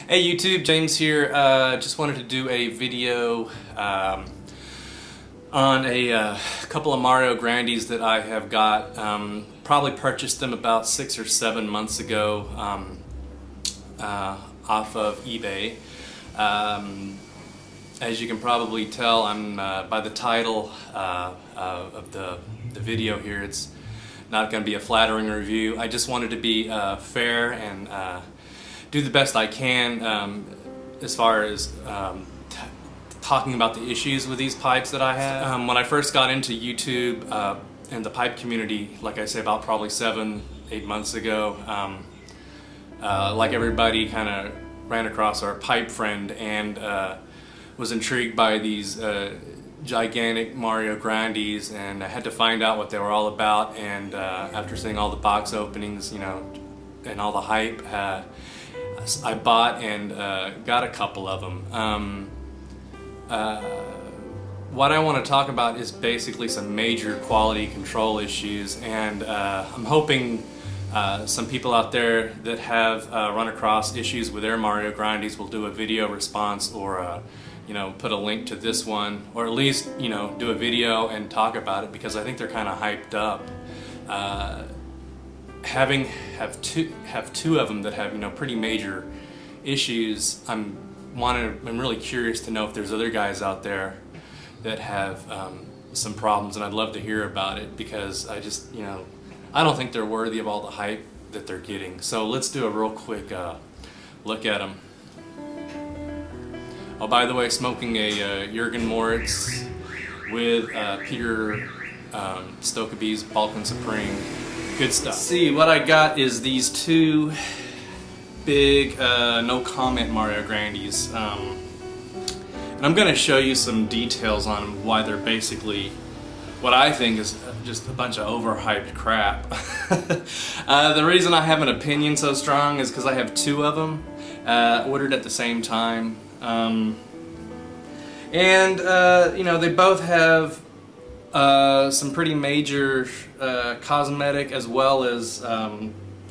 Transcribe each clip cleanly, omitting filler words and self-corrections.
Hey YouTube, James here. Just wanted to do a video on a couple of Mario Grandis that I have got. Probably purchased them about 6 or 7 months ago off of eBay. As you can probably tell, I'm by the title of the video here, it's not going to be a flattering review. I just wanted to be fair and do the best I can as far as talking about the issues with these pipes that I have. When I first got into YouTube and the pipe community, like I say, about probably 7-8 months ago, like everybody, kind of ran across our pipe friend and was intrigued by these gigantic Mario Grandis, and I had to find out what they were all about. And after seeing all the box openings, you know, and all the hype, I bought and got a couple of them. What I want to talk about is basically some major quality control issues, and I'm hoping some people out there that have run across issues with their Mario Grandis will do a video response, or you know, put a link to this one, or at least, you know, do a video and talk about it, because I think they're kind of hyped up. Have two of them that have, you know, pretty major issues. I'm really curious to know if there's other guys out there that have some problems, and I'd love to hear about it, because I just, you know, I don't think they're worthy of all the hype that they're getting. So let's do a real quick look at them. Oh, by the way, smoking a Jurgen Moritz with Peter Stokkebye's Balkan Supreme. Good stuff. Let's see, what I got is these two big no comment Mario Grandis, and I'm going to show you some details on why they're basically what I think is just a bunch of overhyped crap. The reason I have an opinion so strong is because I have two of them ordered at the same time, and you know, they both have some pretty major cosmetic as well as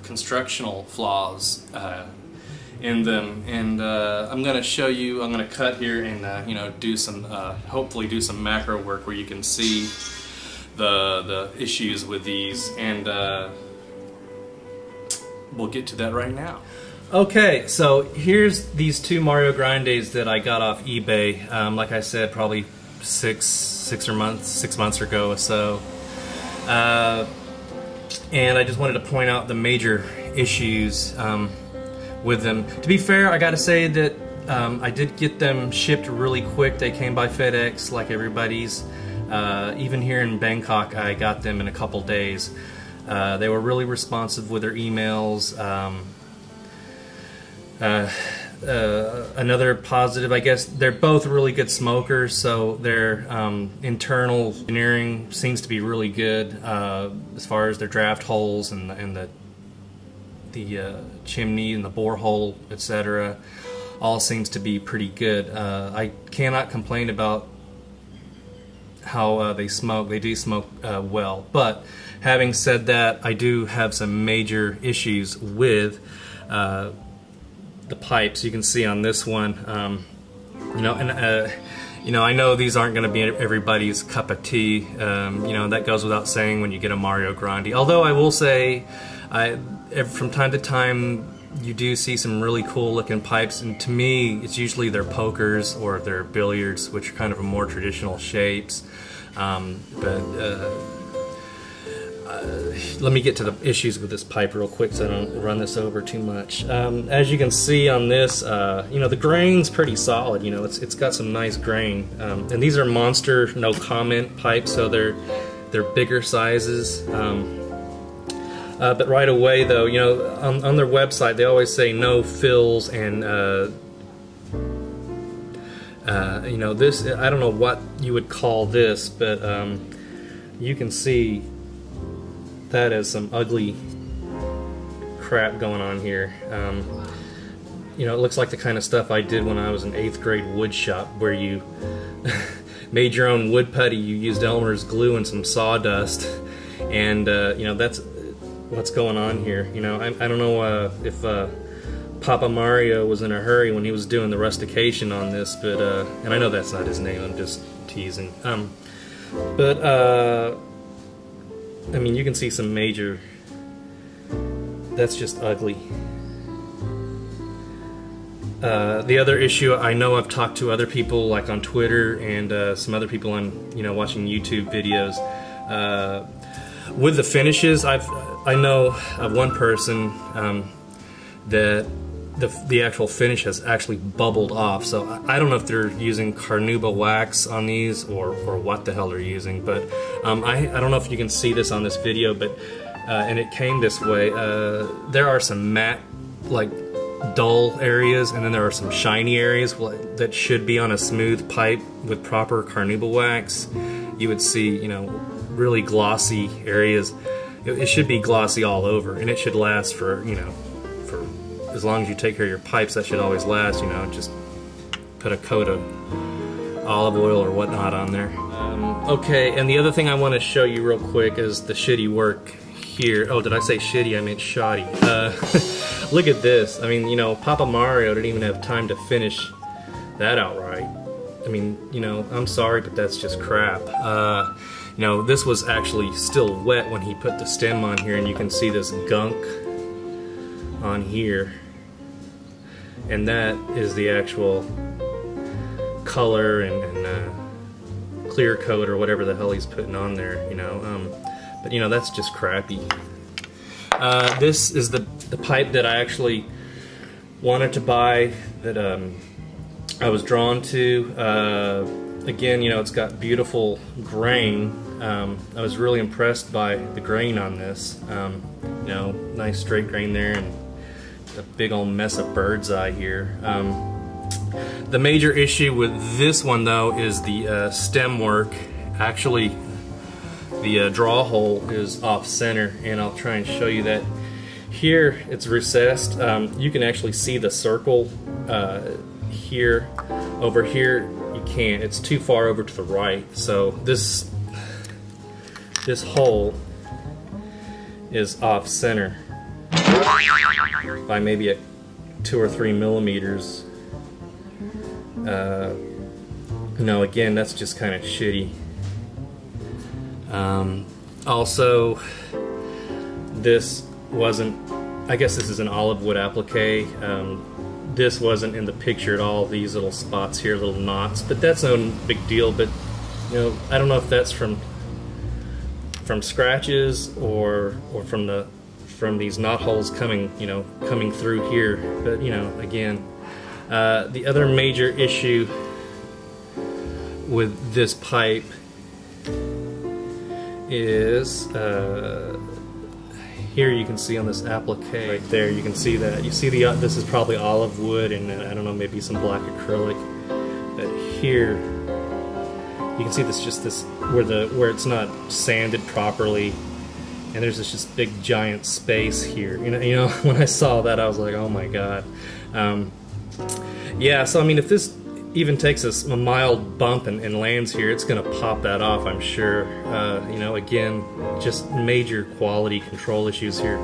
constructional flaws in them, and I'm going to show you. I'm going to cut here and you know, do some hopefully do some macro work where you can see the issues with these, and we'll get to that right now. Okay, so here's these two Mario Grandis that I got off eBay. Like I said, probably six months ago or so, and I just wanted to point out the major issues with them. To be fair, I gotta say that I did get them shipped really quick. They came by FedEx like everybody's. Even here in Bangkok, I got them in a couple days. They were really responsive with their emails. Another positive, I guess, they're both really good smokers, so their internal engineering seems to be really good as far as their draft holes and the chimney and the borehole, etc. All seems to be pretty good. I cannot complain about how they smoke. They do smoke well, but having said that, I do have some major issues with the pipes. You can see on this one, you know, and you know, I know these aren't going to be everybody's cup of tea. You know, that goes without saying when you get a Mario Grandi. Although I will say, from time to time, you do see some really cool looking pipes, and to me, it's usually their pokers or their billiards, which are kind of a more traditional shapes. Let me get to the issues with this pipe real quick so I don't run this over too much. As you can see on this, you know, the grain's pretty solid. You know, it's got some nice grain, and these are monster no comment pipes, so they're bigger sizes. But right away, though, you know, on their website they always say no fills, and you know, this, I don't know what you would call this, but you can see that is some ugly crap going on here. You know, it looks like the kind of stuff I did when I was in 8th grade wood shop, where you made your own wood putty. You used Elmer's glue and some sawdust, and you know, what's going on here. You know, I don't know if Papa Mario was in a hurry when he was doing the rustication on this, but and I know that's not his name, I'm just teasing. But I mean, you can see some major, that's just ugly. The other issue, I know I've talked to other people like on Twitter and some other people on, you know, watching YouTube videos. With the finishes, I know of one person that the actual finish has actually bubbled off. So I don't know if they're using carnauba wax on these or what the hell they're using. But I don't know if you can see this on this video, but and it came this way. There are some matte, like, dull areas, and then there are some shiny areas that should be on a smooth pipe with proper carnauba wax. You would see, you know, really glossy areas. It should be glossy all over, and it should last for, you know, for as long as you take care of your pipes. That should always last, you know. Just put a coat of olive oil or whatnot on there. Okay, and the other thing I want to show you real quick is the shitty work here. Oh, did I say shitty? I meant shoddy. Look at this. I mean, you know, Papa Mario didn't even have time to finish that out right. I mean, you know, I'm sorry, but that's just crap. You know, this was actually still wet when he put the stem on here, and you can see this gunk on here. And that is the actual color and clear coat or whatever the hell he's putting on there, you know. But, you know, that's just crappy. This is the pipe that I actually wanted to buy, that I was drawn to. Again, you know, it's got beautiful grain. I was really impressed by the grain on this. You know, nice straight grain there, and a big old mess of bird's eye here. The major issue with this one, though, is the stem work. Actually, the draw hole is off center, and I'll try and show you that. Here it's recessed. You can actually see the circle here. Over here you can't. It's too far over to the right. So this hole is off center by maybe 2 or 3 millimeters. You know, again, that's just kind of shitty. Also, this wasn't, I guess this is an olive wood applique. This wasn't in the picture at all, these little spots here, little knots, but that's no big deal. But, you know, I don't know if that's from scratches or from these knot holes coming, you know, coming through here. But, you know, again, the other major issue with this pipe is here you can see on this applique right there, you can see that. You see this is probably olive wood, and I don't know, maybe some black acrylic. But here you can see this where it's not sanded properly, and there's this just big giant space here. You know, when I saw that, I was like, oh my god. Yeah, so I mean, if this even takes a mild bump and lands here, it's gonna pop that off, I'm sure. You know, again, just major quality control issues here.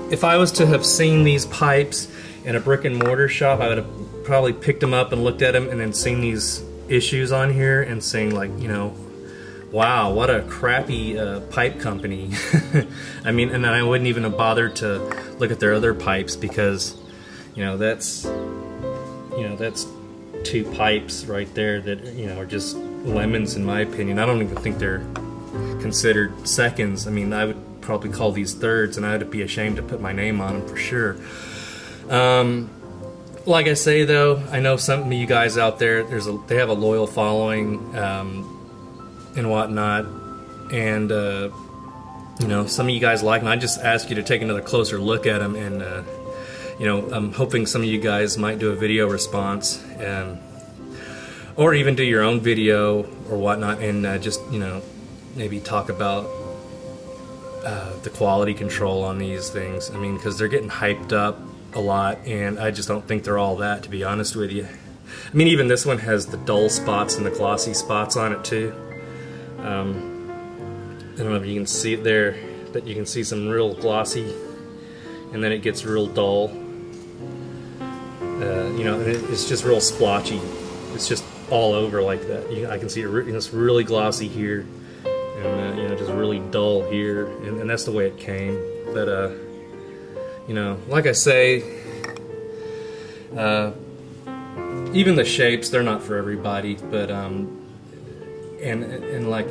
If I was to have seen these pipes in a brick and mortar shop, I would have probably picked them up and looked at them and then seen these issues on here and saying, like, you know, wow, what a crappy pipe company. I mean, and then I wouldn't even have bothered to look at their other pipes, because, you know, that's 2 pipes right there that, you know, are just lemons in my opinion. I don't even think they're considered seconds. I mean, I would probably call these thirds, and I would be ashamed to put my name on them for sure. Like I say, though, I know some of you guys out there, they have a loyal following and whatnot, and you know, some of you guys like them. I just ask you to take another closer look at them, and you know, I'm hoping some of you guys might do a video response, or even do your own video or whatnot, and just, you know, maybe talk about the quality control on these things. I mean, because they're getting hyped up a lot, and I just don't think they're all that, to be honest with you. I mean, even this one has the dull spots and the glossy spots on it too. I don't know if you can see it there, but you can see some real glossy, and then it gets real dull. You know, and it's just real splotchy. It's just all over like that. I can see it's really glossy here, and you know, just really dull here, and that's the way it came. But you know, like I say, even the shapes, they're not for everybody. But and like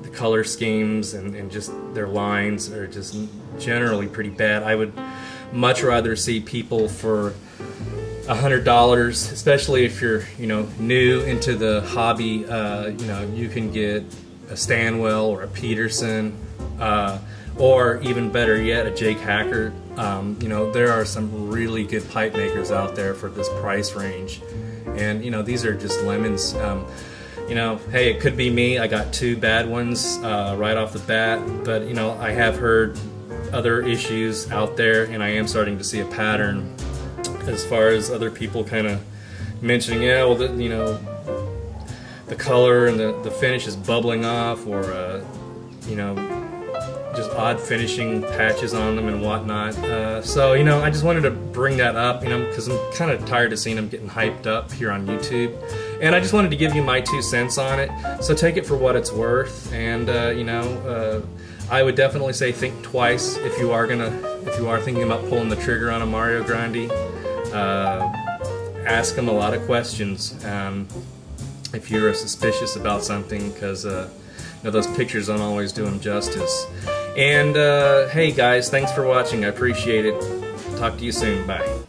the color schemes and just their lines are just generally pretty bad. I would much rather see people for $100, especially if you're, you know, new into the hobby. You know, you can get a Stanwell or a Peterson, or even better yet, a Jake Hacker. You know, there are some really good pipe makers out there for this price range, and you know, these are just lemons. You know, hey, it could be me. I got 2 bad ones right off the bat, but you know, I have heard other issues out there, and I am starting to see a pattern as far as other people kind of mentioning, yeah, well, you know, the color and the finish is bubbling off, or you know, just odd finishing patches on them and whatnot. So you know, I just wanted to bring that up, you know, because I'm kind of tired of seeing them getting hyped up here on YouTube, and I just wanted to give you my 2 cents on it. So take it for what it's worth, and you know, I would definitely say think twice if you are thinking about pulling the trigger on a Mario Grandi. Ask them a lot of questions if you're suspicious about something, because you know, those pictures don't always do them justice. And hey guys, thanks for watching. I appreciate it. Talk to you soon. Bye.